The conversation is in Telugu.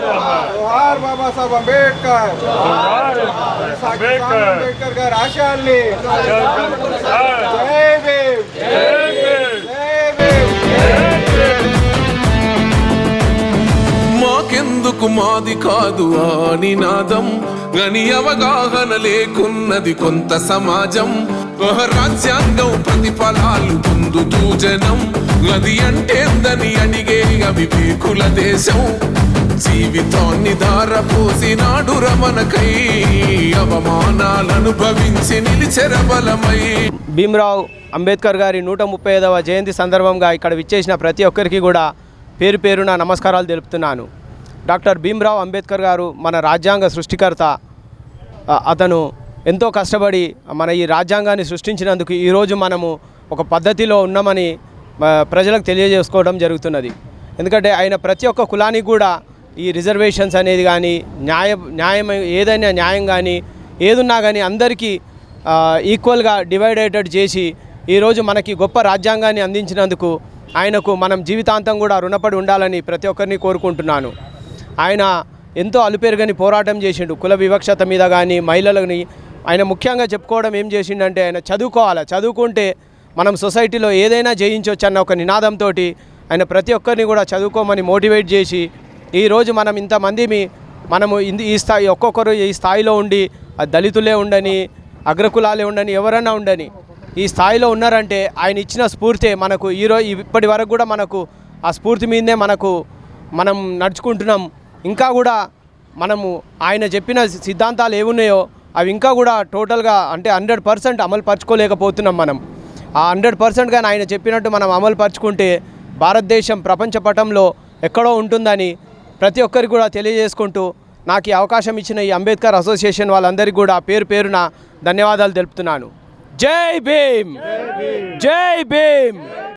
जोहार बाबा साहब अंबेडकर अंबेडकर గారి ఆశయాల్ని జై భీమ్ మాకెందుకు మాది కాదు ఆ నినాదం గని అవగాహన లేకున్నది కొంత సమాజం రాజ్యాంగం ప్రతిఫలాలు పొందుతూ జనం అది అంటేందని అడిగే అవివేకుల దేశం జీవితాన్ని ధారపోసినాడు రమణకై అవమానాలను భవించి నిలిచెర బలమై. భీమ్రావ్ అంబేద్కర్ గారి 135వ జయంతి సందర్భంగా ఇక్కడ విచ్చేసిన ప్రతి ఒక్కరికి కూడా పేరు పేరున నమస్కారాలు తెలుపుతున్నాను. డాక్టర్ భీమ్రావ్ అంబేద్కర్ గారు మన రాజ్యాంగ సృష్టికర్త. అతను ఎంతో కష్టపడి మన ఈ రాజ్యాంగాన్ని సృష్టించినందుకు ఈరోజు మనము ఒక పద్ధతిలో ఉన్నామని ప్రజలకు తెలియజేసుకోవడం జరుగుతున్నది. ఎందుకంటే ఆయన ప్రతి ఒక్క కులానికి కూడా ఈ రిజర్వేషన్స్ అనేది కానీ న్యాయం ఏదైనా న్యాయం కానీ ఏదున్నా కానీ అందరికీ ఈక్వల్గా డివైడేటెడ్ చేసి ఈరోజు మనకి గొప్ప రాజ్యాంగాన్ని అందించినందుకు ఆయనకు మనం జీవితాంతం కూడా రుణపడి ఉండాలని ప్రతి ఒక్కరిని కోరుకుంటున్నాను. ఆయన ఎంతో అలుపెరుగని పోరాటం చేసిండు. కుల వివక్షత మీద కానీ మహిళలని ఆయన ముఖ్యంగా చెప్పుకోవడం ఏం చేసిండంటే ఆయన చదువుకోవాలి, చదువుకుంటే మనం సొసైటీలో ఏదైనా జయించవచ్చు అన్న ఒక నినాదంతో ఆయన ప్రతి ఒక్కరిని కూడా చదువుకోమని మోటివేట్ చేసి ఈరోజు మనం ఇంతమంది మనము ఈ స్థాయి ఒక్కొక్కరు ఈ స్థాయిలో ఉండి దళితులే ఉండని అగ్రకులాలే ఉండని ఎవరైనా ఉండని ఈ స్థాయిలో ఉన్నారంటే ఆయన ఇచ్చిన స్ఫూర్తే మనకు ఇప్పటి వరకు కూడా మనకు ఆ స్ఫూర్తి మీదనే మనం నడుచుకుంటున్నాం. ఇంకా కూడా మనము ఆయన చెప్పిన సిద్ధాంతాలు ఏమున్నాయో అవి ఇంకా కూడా టోటల్గా అంటే 100% అమలు పరచుకోలేకపోతున్నాం. మనం ఆ 100% కానీ ఆయన చెప్పినట్టు మనం అమలు పరుచుకుంటే భారతదేశం ప్రపంచ పటంలో ఎక్కడో ఉంటుందని ప్రతి ఒక్కరికి కూడా తెలియజేసుకుంటూ నాకు ఈ అవకాశం ఇచ్చిన ఈ అంబేద్కర్ అసోసియేషన్ వాళ్ళందరికీ కూడా పేరు పేరున ధన్యవాదాలు తెలుపుతున్నాను. జై భీమ్, జై భీమ్.